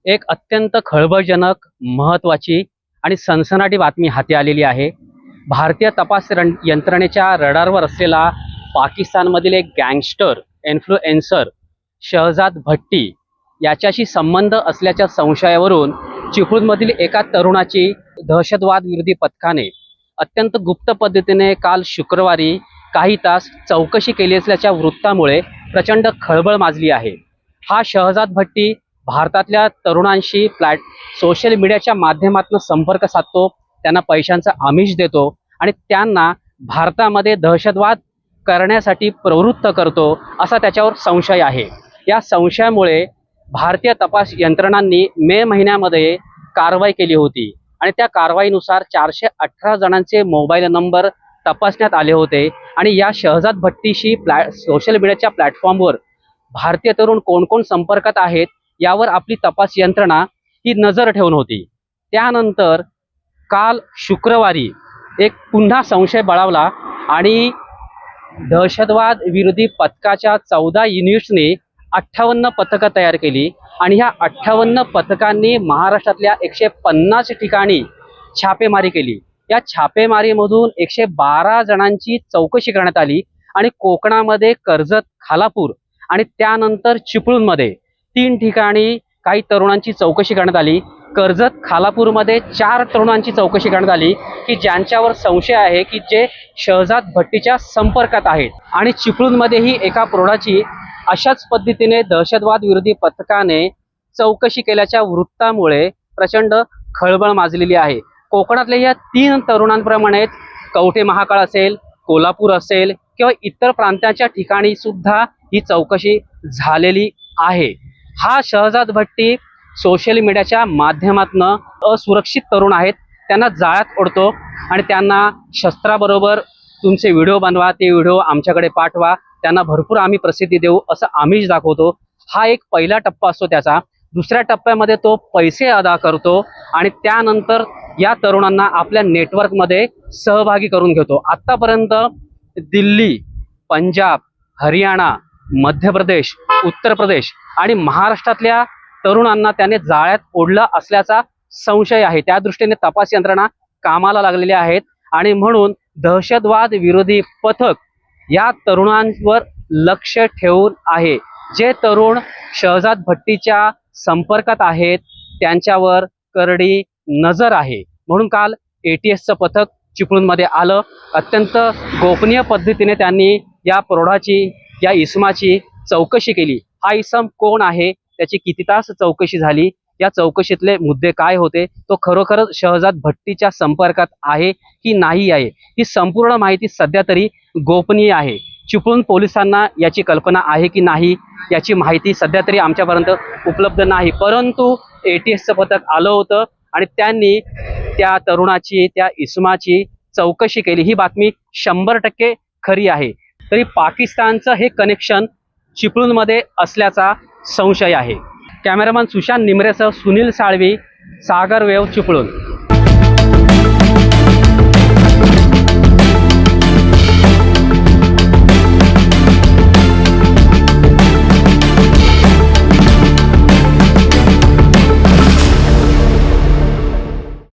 एक अत्यंत खळबळजनक, महत्त्वाची आणि सनसनाटी बातमी हाती आलेली आहे. भारतीय तपास यंत्रणेच्या रडारवर असलेला पाकिस्तानमधील एक गँगस्टर इन्फ्लुएन्सर शहजाद भट्टी याच्याशी संबंध असल्याच्या संशयावरून चिपळूणमधील एका तरुणाची दहशतवाद विरोधी पथकाने अत्यंत गुप्त पद्धतीने काल शुक्रवारी काही तास चौकशी केली असल्याच्या वृत्तामुळे प्रचंड खळबळ माजली आहे. हा शहजाद भट्टी भारतातल्या तरुणांशी सोशल मीडियाच्या माध्यमातून संपर्क साधतो, त्यांना पैशांचा आमिष देतो आणि त्यांना भारतामध्ये दहशतवाद करण्यासाठी प्रवृत्त करतो, असा त्याच्यावर संशय आहे. या संशयामुळे भारतीय तपास यंत्रणांनी मे महिन्यामध्ये कारवाई केली होती आणि त्या कारवाईनुसार 418 जणांचे मोबाईल नंबर तपासण्यात आले होते आणि या शहजाद भट्टीशी सोशल मीडियाच्या प्लॅटफॉर्मवर भारतीय तरुण कोण कोण संपर्कात आहेत यावर आपली तपास यंत्रणा ही नजर ठेवून होती. त्यानंतर काल शुक्रवारी एक पुन्हा संशय बळावला आणि दहशतवाद विरोधी पथकाच्या 14 युनिट्सने 58 पथकं तयार केली आणि ह्या 58 पथकांनी महाराष्ट्रातल्या 150 ठिकाणी छापेमारी केली. या छापेमारीमधून 112 जणांची चौकशी करण्यात आली आणि कोकणामध्ये कर्जत, खालापूर आणि त्यानंतर चिपळूणमध्ये 3 ठिकाणी काही तरुणांची चौकशी करण्यात आली. कर्जत, खालापूरमध्ये 4 तरुणांची चौकशी करण्यात आली की ज्यांच्यावर संशय आहे की जे शहजाद भट्टीच्या संपर्कात आहेत आणि चिपळूणमध्येही एका प्रौढाची अशाच पद्धतीने दहशतवाद विरोधी पथकाने चौकशी केल्याच्या वृत्तामुळे प्रचंड खळबळ माजलेली आहे. कोकणातल्या या 3 तरुणांप्रमाणेच कवठे महाकाळ असेल, कोल्हापूर असेल किंवा इतर प्रांताच्या ठिकाणी सुद्धा ही चौकशी झालेली आहे. हा शहजाद भट्टी सोशल मीडियाच्या माध्यमातून असुरक्षित तरुण आहेत त्यांना जाळ्यात ओढतो आणि त्यांना शस्त्राबरोबर तुमचे व्हिडिओ बनवा, ते व्हिडिओ आमच्याकडे पाठवा, त्यांना भरपूर आम्ही प्रसिद्धी देऊ असं आमिष दाखवतो. हा एक पहिला टप्पा असतो त्याचा. दुसऱ्या टप्प्यामध्ये तो पैसे अदा करतो आणि त्यानंतर या तरुणांना आपल्या नेटवर्कमध्ये सहभागी करून घेतो. आत्तापर्यंत दिल्ली, पंजाब, हरियाणा, मध्य प्रदेश, उत्तर प्रदेश आणि महाराष्ट्रातल्या तरुणांना त्याने जाळ्यात ओढलं असल्याचा संशय आहे. त्या दृष्टीने तपास यंत्रणा कामाला लागलेल्या आहेत आणि म्हणून दहशतवाद विरोधी पथक या तरुणांवर लक्ष ठेवून आहे. जे तरुण शहजाद भट्टीच्या संपर्कात आहेत त्यांच्यावर करडी नजर आहे. म्हणून काल ATSचं पथक चिपळूणमध्ये आलं. अत्यंत गोपनीय पद्धतीने त्यांनी या प्रौढाची, या इसमाची चौकशी केली. हा इसम कोण आहे, त्याची किती तास चौकशी झाली, या चौकशीतले मुद्दे काय होते, तो खरोखरच शहजाद भट्टीच्या संपर्कात आहे की नाही आहे, ही संपूर्ण माहिती सध्या तरी गोपनीय आहे. चिपळूण पोलिसांना याची कल्पना आहे की नाही याची माहिती सध्या तरी आमच्यापर्यंत उपलब्ध नाही. परंतु ATSचं पथक आलं होतं आणि त्यांनी त्या तरुणाची, त्या इसमाची चौकशी केली. ही बातमी 100% खरी आहे. तरी पाकिस्तानचं हे कनेक्शन चिपळूणमध्ये असल्याचा संशय आहे. कॅमेरामन सुशांत निमरेसह सुनील साळवी, सागर वेव, चिपळूण.